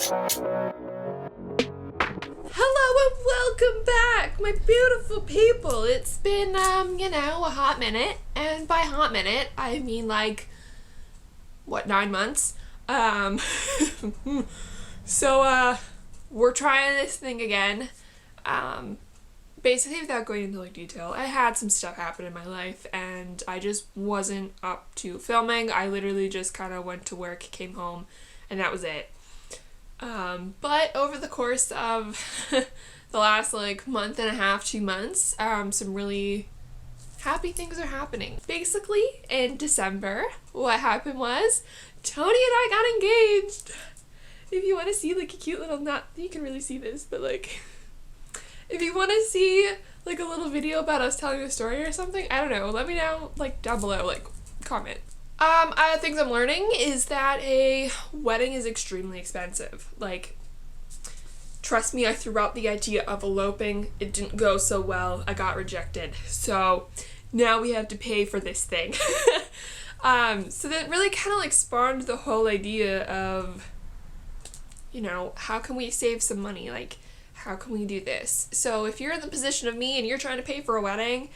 Hello and welcome back, my beautiful people. It's been, a hot minute, and by hot minute, I mean, 9 months? So, we're trying this thing again. Basically, without going into, detail, I had some stuff happen in my life, and I just wasn't up to filming. I literally just kind of went to work, came home, and that was it. But over the course of the last month and a half, 2 months, some really happy things are happening. Basically, in December, what happened was Tony and I got engaged. If you want to see a cute little, not you can really see this, but if you want to see a little video about us telling a story or something, I don't know, let me know down below, comment. Things I'm learning is that a wedding is extremely expensive. Trust me, I threw out the idea of eloping. It didn't go so well. I got rejected. So now we have to pay for this thing. So that really kind of spawned the whole idea of, how can we save some money? How can we do this? So if you're in the position of me and you're trying to pay for a wedding,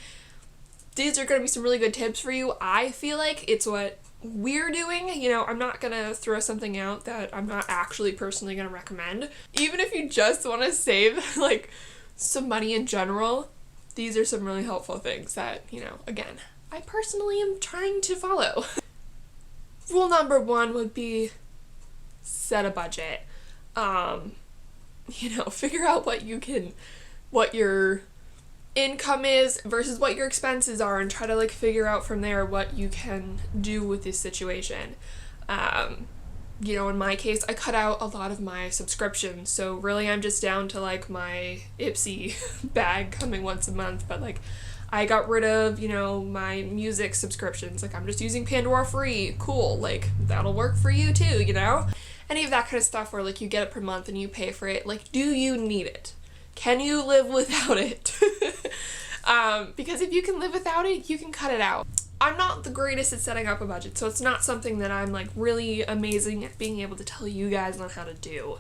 these are going to be some really good tips for you. I feel like it's what we're doing. I'm not going to throw something out that I'm not actually personally going to recommend. Even if you just want to save, some money in general, these are some really helpful things that, again, I personally am trying to follow. Rule number 1 would be set a budget. Figure out what your income is versus what your expenses are, and try to figure out from there what you can do with this situation. In my case, I cut out a lot of my subscriptions, so really I'm just down to my Ipsy bag coming once a month, but I got rid of, my music subscriptions. I'm just using Pandora free. Cool. That'll work for you too, Any of that kind of stuff where you get it per month and you pay for it. Do you need it? Can you live without it? Because if you can live without it, you can cut it out. I'm not the greatest at setting up a budget, so it's not something that I'm really amazing at being able to tell you guys on how to do.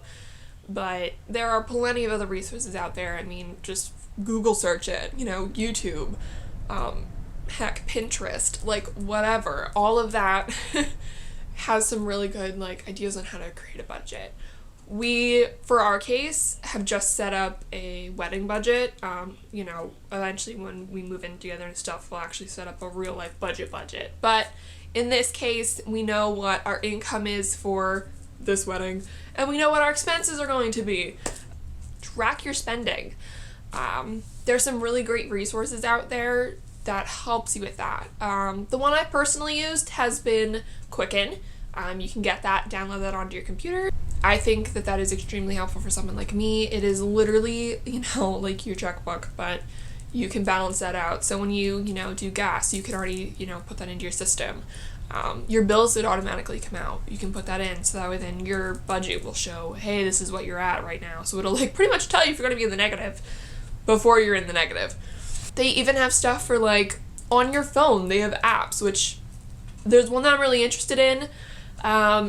But there are plenty of other resources out there. I mean, just Google search it, YouTube, heck, Pinterest, whatever. All of that has some really good ideas on how to create a budget. We, for our case, have just set up a wedding budget. Eventually when we move in together and stuff, we'll actually set up a real life budget. But in this case, we know what our income is for this wedding, and we know what our expenses are going to be. Track your spending. There's some really great resources out there that helps you with that. The one I personally used has been Quicken. You can get that, download that onto your computer. I think that is extremely helpful for someone like me. It is literally, your checkbook, but you can balance that out. So when you, do gas, you can already, put that into your system. Your bills would automatically come out. You can put that in, so that way then your budget will show, hey, this is what you're at right now. So it'll pretty much tell you if you're going to be in the negative before you're in the negative. They even have stuff for on your phone. They have apps, which there's one that I'm really interested in.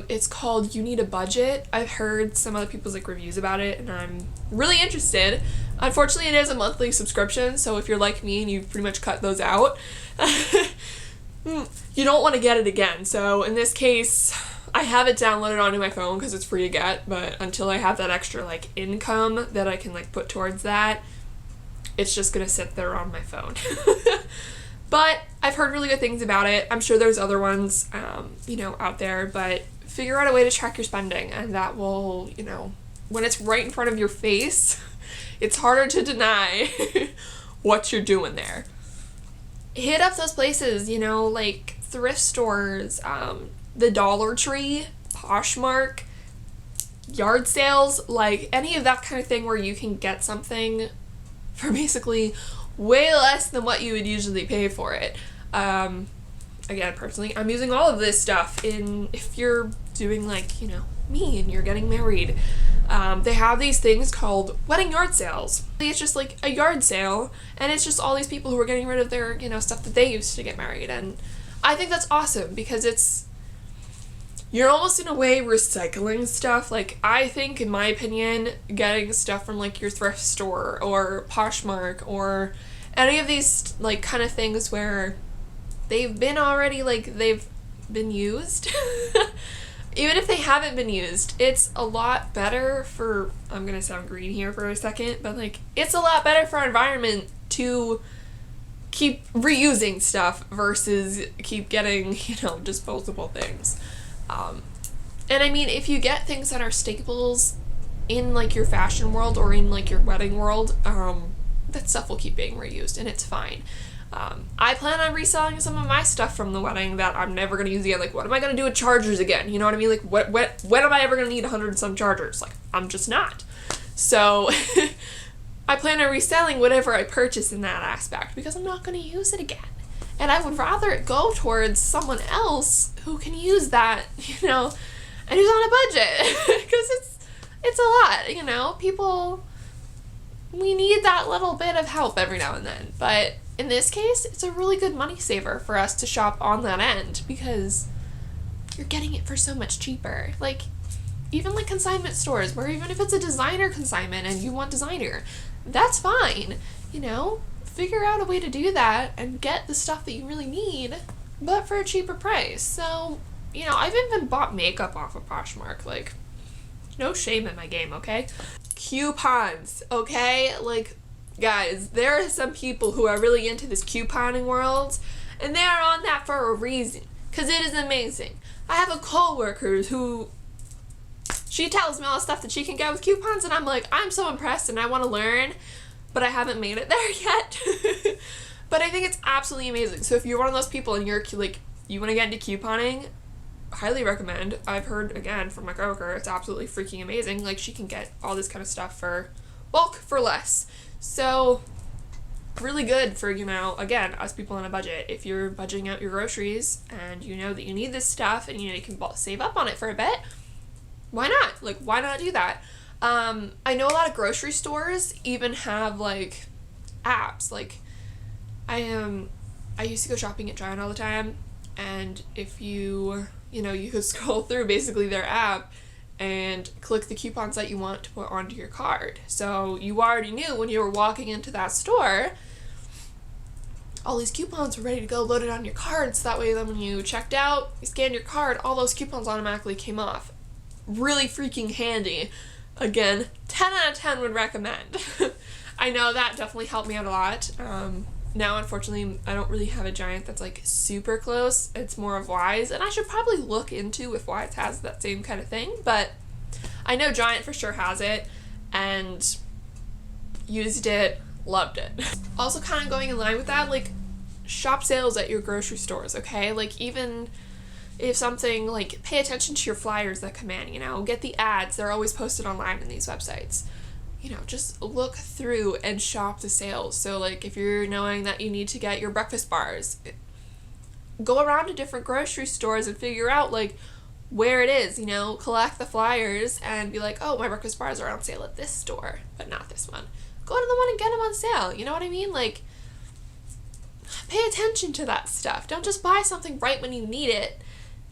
It's called You Need a Budget. I've heard some other people's reviews about it, and I'm really interested. Unfortunately, it is a monthly subscription, so if you're like me and you've pretty much cut those out, you don't want to get it again. So in this case, I have it downloaded onto my phone because it's free to get, but until I have that extra income that I can put towards that, it's just gonna sit there on my phone. But I've heard really good things about it. I'm sure there's other ones, out there, but figure out a way to track your spending, and that will, when it's right in front of your face, it's harder to deny what you're doing there. Hit up those places, thrift stores, the Dollar Tree, Poshmark, yard sales, any of that kind of thing where you can get something for basically way less than what you would usually pay for it. Again, personally, I'm using all of this stuff if you're doing me and you're getting married. They have these things called wedding yard sales. It's just a yard sale, and it's just all these people who are getting rid of their, stuff that they used to get married. And I think that's awesome because it's you're almost in a way recycling stuff. Like, I think, in my opinion, getting stuff from like your thrift store or Poshmark or any of these like kind of things where they've been already, like, they've been used. Even if they haven't been used, it's a lot better for, I'm gonna sound green here for a second, but like, it's a lot better for our environment to keep reusing stuff versus keep getting, disposable things. And I mean, if you get things that are staples in like your fashion world or in like your wedding world, that stuff will keep being reused and it's fine. I plan on reselling some of my stuff from the wedding that I'm never going to use again. Like, what am I going to do with chargers again? You know what I mean? Like, when am I ever going to need 100 and some chargers? Like, I'm just not. So, I plan on reselling whatever I purchase in that aspect because I'm not going to use it again. And I would rather it go towards someone else who can use that, and who's on a budget. Because it's a lot, people, we need that little bit of help every now and then. But in this case, it's a really good money saver for us to shop on that end because you're getting it for so much cheaper. Like, even like consignment stores where even if it's a designer consignment and you want designer, that's fine. Figure out a way to do that and get the stuff that you really need, but for a cheaper price. So, I've even bought makeup off of Poshmark. Like, no shame in my game, okay? Coupons, okay? Like, guys, there are some people who are really into this couponing world, and they are on that for a reason, because it is amazing. I have a coworker who, she tells me all the stuff that she can get with coupons, and I'm like, I'm so impressed, and I want to learn, but I haven't made it there yet. But I think it's absolutely amazing. So if you're one of those people and you're, like, you want to get into couponing, highly recommend. I've heard, again, from my coworker, it's absolutely freaking amazing. Like, she can get all this kind of stuff for bulk for less. So, really good for, again, us people on a budget. If you're budgeting out your groceries and you know that you need this stuff and, you can save up on it for a bit, why not? Like, why not do that? I know a lot of grocery stores even have, like, apps. Like, I used to go shopping at Giant all the time, and if you could scroll through basically their app and click the coupons that you want to put onto your card. So you already knew when you were walking into that store, all these coupons were ready to go loaded on your card, so that way then when you checked out, you scanned your card, all those coupons automatically came off. Really freaking handy. Again, 10 out of 10 would recommend. I know that definitely helped me out a lot. Now, unfortunately, I don't really have a Giant that's, like, super close. It's more of Wise, and I should probably look into if Wise has that same kind of thing, but I know Giant for sure has it, and used it, loved it. Also, kind of going in line with that, like, shop sales at your grocery stores, okay? Like, even if something, like, pay attention to your flyers that come in, get the ads. They're always posted online in these websites. Just look through and shop the sales. So, like, if you're knowing that you need to get your breakfast bars, go around to different grocery stores and figure out, like, where it is, collect the flyers and be like, oh, my breakfast bars are on sale at this store, but not this one. Go to the one and get them on sale. You know what I mean? Like, pay attention to that stuff. Don't just buy something right when you need it.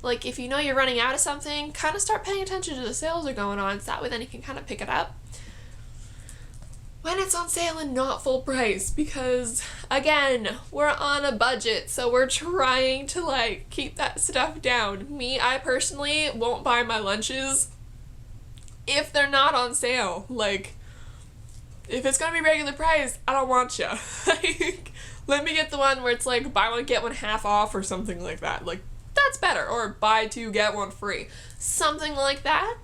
Like, if you know you're running out of something, kind of start paying attention to the sales are going on, so that way then you can kind of pick it up when it's on sale and not full price, because, again, we're on a budget, so we're trying to, like, keep that stuff down. I personally won't buy my lunches if they're not on sale. Like, if it's gonna be regular price, I don't want you. Like, let me get the one where it's like, buy one, get one half off or something like that. Like, that's better. Or buy two, get one free. Something like that.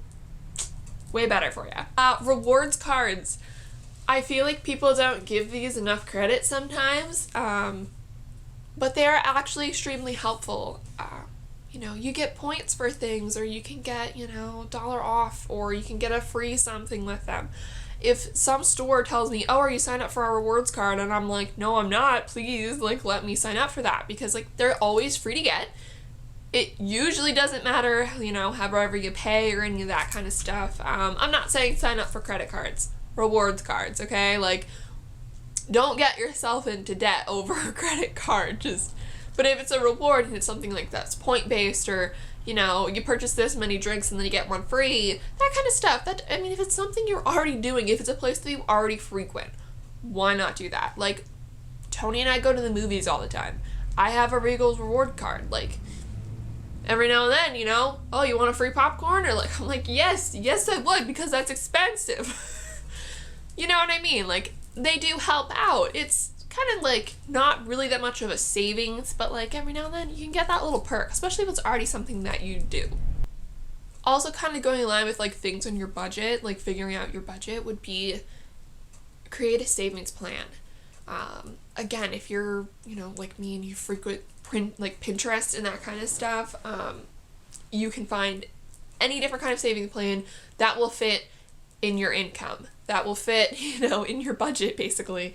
Way better for you. Rewards cards. I feel like people don't give these enough credit sometimes, but they are actually extremely helpful. You get points for things, or you can get, $1 off, or you can get a free something with them. If some store tells me, oh, are you signed up for our rewards card? And I'm like, no, I'm not. Please, like, let me sign up for that, because, like, they're always free to get. It usually doesn't matter, however you pay or any of that kind of stuff. I'm not saying sign up for credit cards. Rewards cards, okay? Like, don't get yourself into debt over a credit card. But if it's a reward and it's something like that's point-based, or, you purchase this many drinks and then you get one free, that kind of stuff. If it's something you're already doing, if it's a place that you already frequent, why not do that? Like, Tony and I go to the movies all the time. I have a Regal's reward card. Like, every now and then, oh, you want a free popcorn? Or like, I'm like, yes I would, because that's expensive. You know what I mean? Like, they do help out. It's kind of like not really that much of a savings, but like every now and then you can get that little perk, especially if it's already something that you do. Also, kind of going in line with like things on your budget, like figuring out your budget, would be create a savings plan. Again, if you're, like me and you frequent Pinterest and that kind of stuff, you can find any different kind of savings plan that will fit in your income, that will fit, in your budget, basically.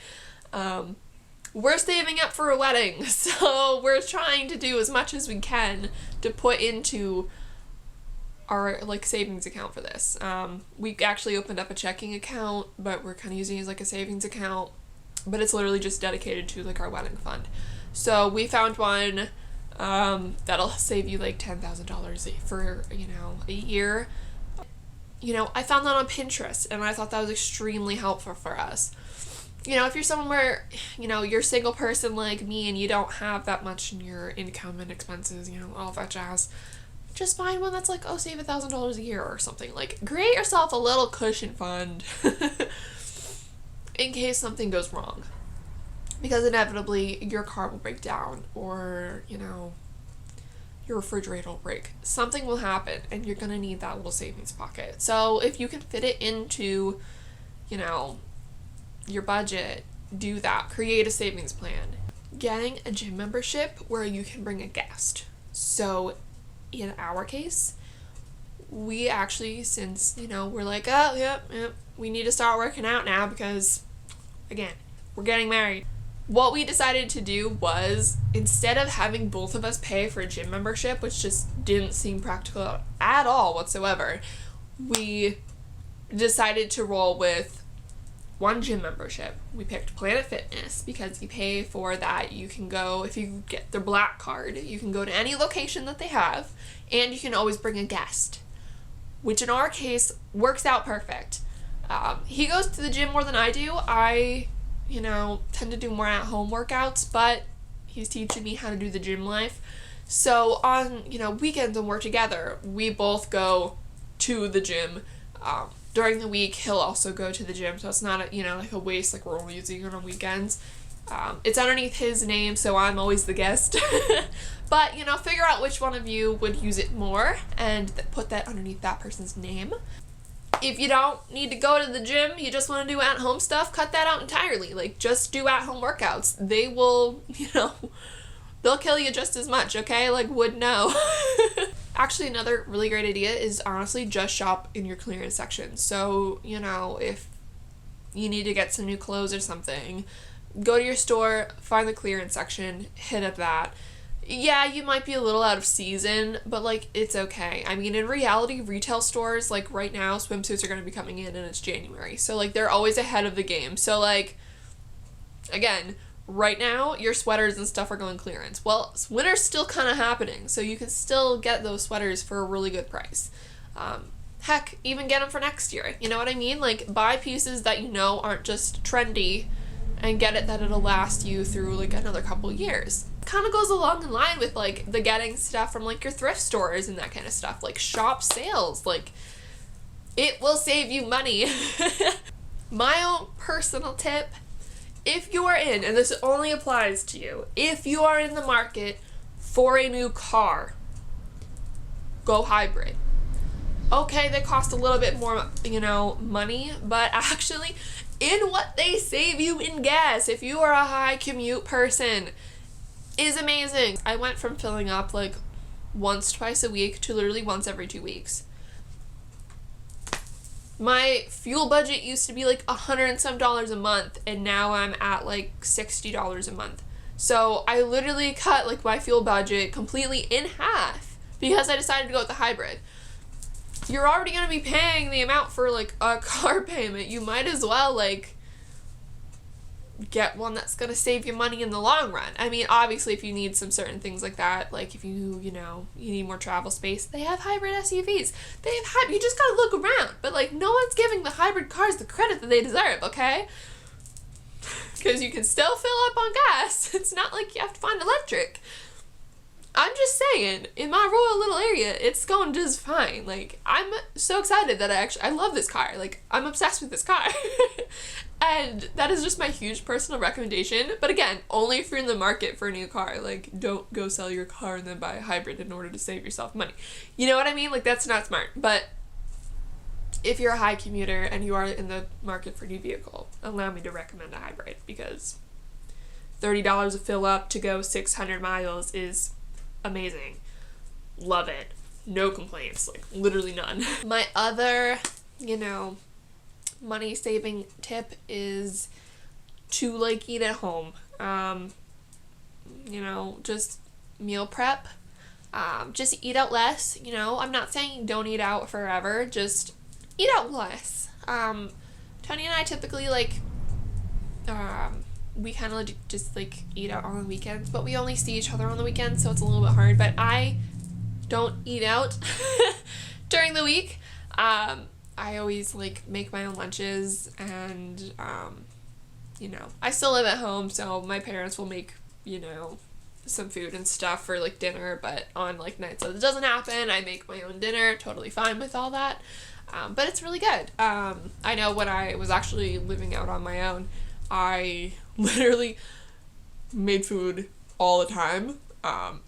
We're saving up for a wedding, so we're trying to do as much as we can to put into our savings account for this. We actually opened up a checking account, but we're kind of using it as like a savings account, but it's literally just dedicated to like our wedding fund. So we found one that'll save you like $10,000 for a year. I found that on Pinterest, and I thought that was extremely helpful for us. If you're someone where, you're a single person like me and you don't have that much in your income and expenses, all that jazz, just find one that's like, save $1,000 a year or something. Like, create yourself a little cushion fund in case something goes wrong. Because inevitably your car will break down, or, your refrigerator will break. Something will happen and you're going to need that little savings pocket. So if you can fit it into, your budget, do that. Create a savings plan. Getting a gym membership where you can bring a guest. So in our case, we actually, since, we're like, oh, yep, we need to start working out now because, again, we're getting married. What we decided to do was, instead of having both of us pay for a gym membership, which just didn't seem practical at all whatsoever, we decided to roll with one gym membership. We picked Planet Fitness because you pay for that. You can go, if you get their black card, you can go to any location that they have, and you can always bring a guest, which in our case works out perfect. He goes to the gym more than I do. I, tend to do more at-home workouts, but he's teaching me how to do the gym life. So on, weekends when we're together, we both go to the gym. During the week, he'll also go to the gym, so it's not like a waste, like we're only using it on weekends. It's underneath his name, so I'm always the guest. But, figure out which one of you would use it more and put that underneath that person's name. If you don't need to go to the gym, you just want to do at-home stuff, cut that out entirely. Like, just do at-home workouts. They will, they'll kill you just as much, okay? Like, would know. Actually, another really great idea is honestly just shop in your clearance section. So, if you need to get some new clothes or something, go to your store, find the clearance section, hit up that. Yeah, you might be a little out of season, but like, it's okay. In reality, retail stores, like right now, swimsuits are going to be coming in and it's January. So like, they're always ahead of the game. So like, again, right now, your sweaters and stuff are going clearance. Well, winter's still kind of happening, so you can still get those sweaters for a really good price. Heck, even get them for next year. You know what I mean? Like, buy pieces that aren't just trendy, and get it that it'll last you through like another couple years. Kind of goes along in line with like the getting stuff from like your thrift stores and that kind of stuff. Like, shop sales. Like, it will save you money. My own personal tip, if you are in, and this only applies to you, if you are in the market for a new car, go hybrid. Okay, they cost a little bit more, money, but actually, in what they save you in gas, if you are a high commute person, is amazing. I went from filling up like once, twice a week to literally once every 2 weeks. My fuel budget used to be like $100 and some a month, and now I'm at like $60 a month. So I literally cut like my fuel budget completely in half because I decided to go with the hybrid. You're already going to be paying the amount for like a car payment. You might as well like get one that's going to save you money in the long run. I mean, obviously, if you need some certain things like that, like if you need more travel space, they have hybrid SUVs. You just got to look around. But, like, no one's giving the hybrid cars the credit that they deserve, okay? Because you can still fill up on gas. It's not like you have to find electric. I'm just saying, in my rural little area, it's going just fine. Like, I'm so excited that I love this car. Like, I'm obsessed with this car. And that is just my huge personal recommendation. But again, only if you're in the market for a new car. Like, don't go sell your car and then buy a hybrid in order to save yourself money. You know what I mean? Like, that's not smart. But if you're a high commuter and you are in the market for a new vehicle, allow me to recommend a hybrid, because $30 a fill up to go 600 miles is amazing. Love it. No complaints. Like, literally none. My other, money saving tip is to, like, eat at home. Just meal prep. Just eat out less. I'm not saying don't eat out forever, just eat out less. Tony and I typically, like, we kind of just, like, eat out on the weekends, but we only see each other on the weekends, so it's a little bit hard. But I don't eat out during the week. I always, like, make my own lunches, and, I still live at home, so my parents will make, some food and stuff for, like, dinner, but on, like, nights that it doesn't happen, I make my own dinner, totally fine with all that. But it's really good. I know when I was actually living out on my own, I literally made food all the time.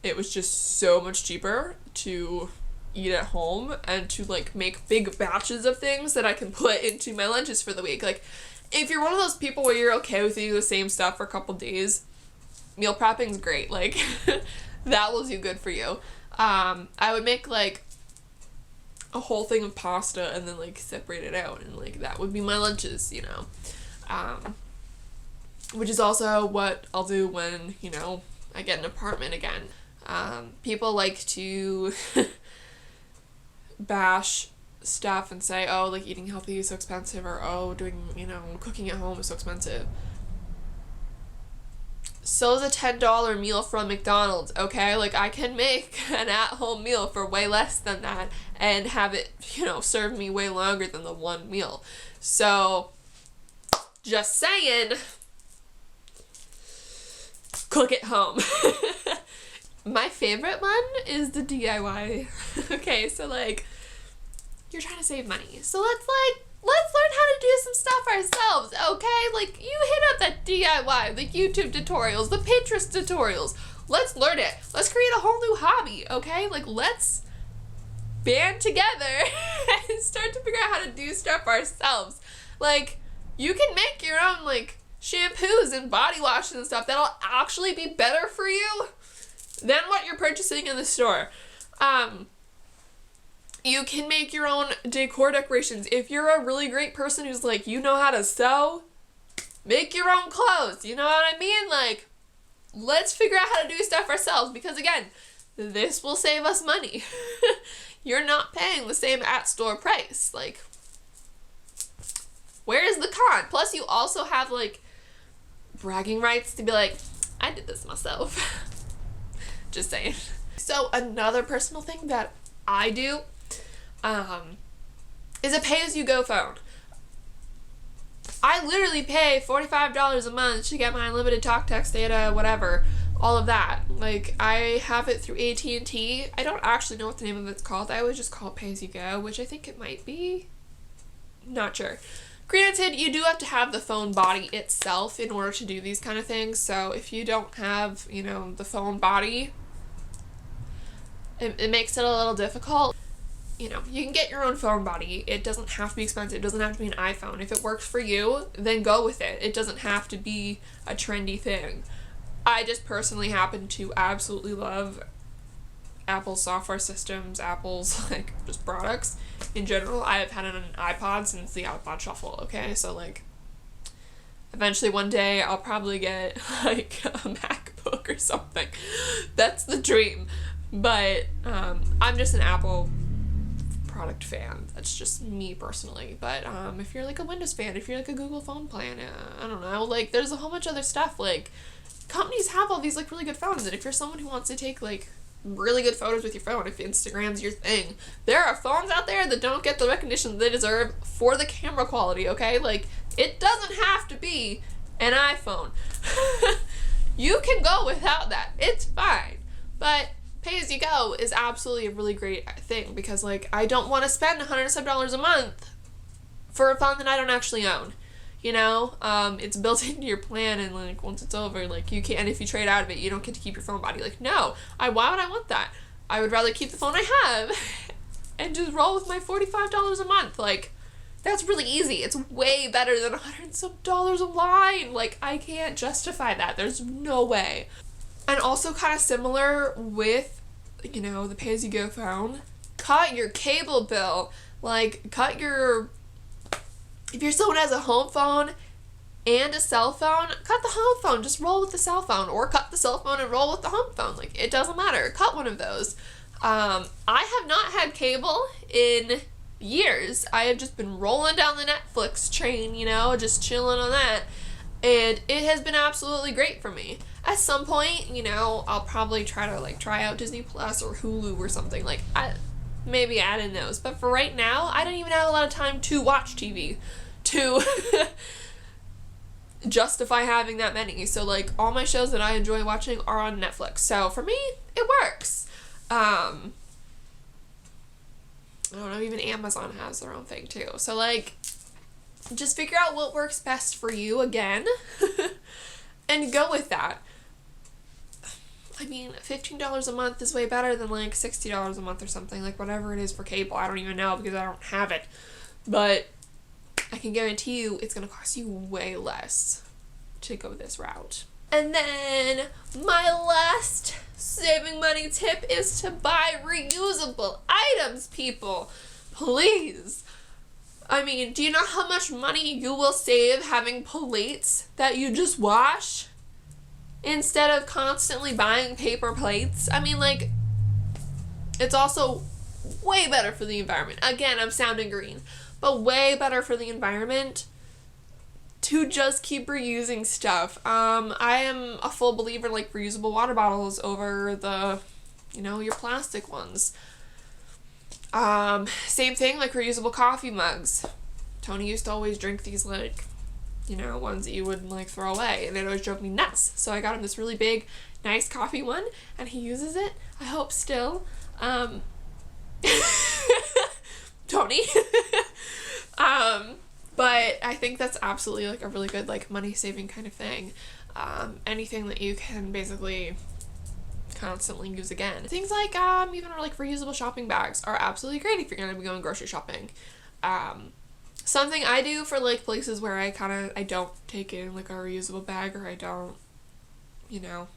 It was just so much cheaper to eat at home and to, like, make big batches of things that I can put into my lunches for the week. Like, if you're one of those people where you're okay with eating the same stuff for a couple days, meal prepping's great. Like, that will do good for you. I would make, like, a whole thing of pasta and then, like, separate it out, and, like, that would be my lunches, which is also what I'll do when, I get an apartment again. People like to bash stuff and say, oh, like, eating healthy is so expensive, or, oh, doing, cooking at home is so expensive. So is a $10 meal from McDonald's, okay? Like, I can make an at-home meal for way less than that and have it, serve me way longer than the one meal. So, just saying, cook at home. My favorite one is the DIY. Okay, so, like, you're trying to save money. So let's learn how to do some stuff ourselves, okay? Like, you hit up that DIY, the YouTube tutorials, the Pinterest tutorials. Let's learn it. Let's create a whole new hobby, okay? Like, let's band together and start to figure out how to do stuff ourselves. Like, you can make your own, like, shampoos and body washes and stuff that'll actually be better for you than what you're purchasing in the store. You can make your own decor decorations. If you're a really great person who's, like, you know how to sew, make your own clothes. You know what I mean? Like, let's figure out how to do stuff ourselves, because, again, this will save us money. You're not paying the same at-store price. Like, where is the con? Plus, you also have, like, bragging rights to be like, I did this myself. Just saying. So, another personal thing that I do is a pay-as-you-go phone. I literally pay $45 a month to get my unlimited talk, text, data, whatever, all of that. Like, I have it through AT&T. I don't actually know what the name of it's called. I always just call it pay-as-you-go, which I think it might be. Not sure. Granted, you do have to have the phone body itself in order to do these kind of things, so if you don't have, the phone body, it makes it a little difficult. You can get your own phone body. It doesn't have to be expensive. It doesn't have to be an iPhone. If it works for you, then go with it. It doesn't have to be a trendy thing. I just personally happen to absolutely love Apple's software systems, Apple's, like, just products in general. I have had an iPod since the iPod Shuffle, okay? So, like, eventually one day I'll probably get, like, a MacBook or something. That's the dream. But I'm just an Apple multi-product fan. That's just me personally. But if you're like a Windows fan, if you're like a Google phone plan, I don't know, like there's a whole bunch of other stuff. Like companies have all these like really good phones, and if you're someone who wants to take like really good photos with your phone, if Instagram's your thing, there are phones out there that don't get the recognition they deserve for the camera quality, okay? Like it doesn't have to be an iPhone. You can go without that. It's fine. But pay-as-you-go is absolutely a really great thing, because like I don't want to spend $107 a month for a phone that I don't actually own. You know, it's built into your plan, and like once it's over, like you can't, and if you trade out of it, you don't get to keep your phone body. Like, no, why would I want that? I would rather keep the phone I have and just roll with my $45 a month. Like, that's really easy. It's way better than $100 and some a line. Like, I can't justify that. There's no way. And also kind of similar with, you know, the pay-as-you-go phone, cut your cable bill. Like, if you're someone who has a home phone and a cell phone, cut the home phone. Just roll with the cell phone, or cut the cell phone and roll with the home phone. Like, it doesn't matter. Cut one of those. I have not had cable in years. I have just been rolling down the Netflix train, you know, just chilling on that. And it has been absolutely great for me. At some point, you know, I'll probably try to like try out Disney Plus or Hulu or something. Like, maybe add in those. But for right now, I don't even have a lot of time to watch TV to justify having that many. So like all my shows that I enjoy watching are on Netflix. So for me, it works. I don't know, even Amazon has their own thing too. So like, just figure out what works best for you again and go with that. I mean, $15 a month is way better than like $60 a month or something, like whatever it is for cable. I don't even know because I don't have it. But I can guarantee you it's going to cost you way less to go this route. And then my last saving money tip is to buy reusable items, people. Please. I mean, do you know how much money you will save having plates that you just wash instead of constantly buying paper plates? I mean, like, it's also way better for the environment. Again, I'm sounding green, but way better for the environment to just keep reusing stuff. I am a full believer in like reusable water bottles over the, you know, your plastic ones. Same thing, like reusable coffee mugs. Tony used to always drink these, like, you know, ones that you would like throw away, and it always drove me nuts. So I got him this really big, nice coffee one, and he uses it, I hope still. Tony. But I think that's absolutely like a really good like money saving kind of thing. Anything that you can basically constantly use again. Things like even like reusable shopping bags are absolutely great if you're gonna be going grocery shopping. Something I do for like places where I don't take in like a reusable bag, or I don't, you know,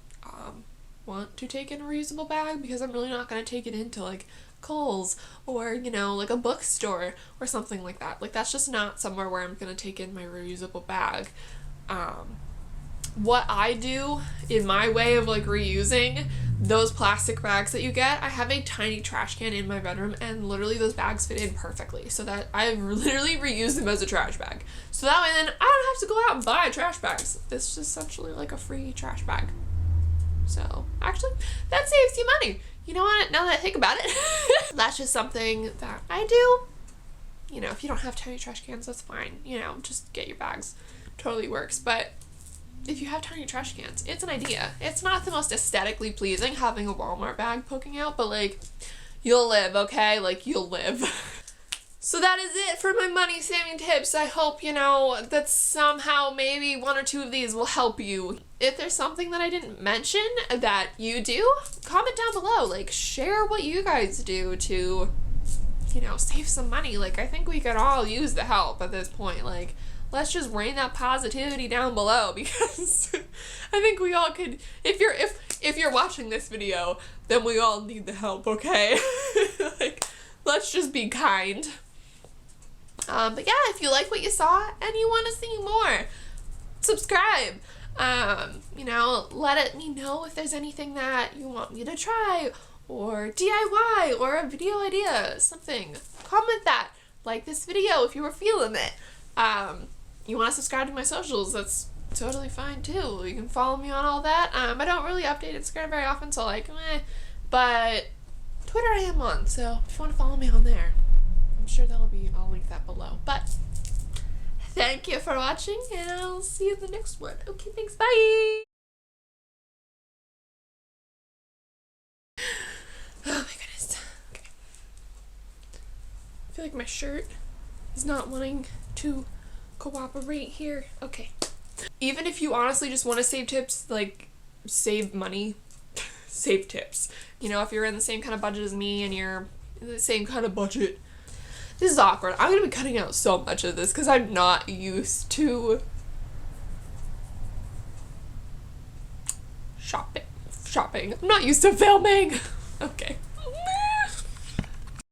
want to take in a reusable bag, because I'm really not gonna take it into like Kohl's or, you know, like a bookstore or something like that. Like, that's just not somewhere where I'm gonna take in my reusable bag. What I do in my way of like reusing those plastic bags that you get, I have a tiny trash can in my bedroom, and literally those bags fit in perfectly, so that I literally reuse them as a trash bag. So that way then I don't have to go out and buy trash bags. It's just essentially like a free trash bag. So actually, that saves you money. You know what? Now that I think about it, that's just something that I do. You know, if you don't have tiny trash cans, that's fine. You know, just get your bags. Totally works. But if you have tiny trash cans, it's an idea. It's not the most aesthetically pleasing having a Walmart bag poking out, but like, you'll live, okay? Like, you'll live. So that is it for my money saving tips. I hope, you know, that somehow maybe one or two of these will help you. If there's something that I didn't mention that you do, comment down below. Like, share what you guys do to, you know, save some money. Like, I think we could all use the help at this point. Like, let's just rain that positivity down below, because I think we all could, if you're watching this video, then we all need the help, okay? Like, let's just be kind. But yeah, if you like what you saw and you want to see more, subscribe. You know, let me know if there's anything that you want me to try, or DIY, or a video idea, something. comment that. Like this video if you were feeling it. You want to subscribe to my socials, that's totally fine too. You can follow me on all that. I don't really update Instagram very often, so like, but Twitter I am on, so if you want to follow me on there, I'm sure I'll link that below. But thank you for watching, and I'll see you in the next one. Okay, thanks, bye! Oh my goodness. Okay. I feel like my shirt is not wanting to cooperate here. Okay. Even if you honestly just want to save tips, like save money, save tips. You know, if you're in the same kind of budget as me and you're in the same kind of budget. This is awkward. I'm gonna be cutting out so much of this because I'm not used to shopping. I'm not used to filming. Okay.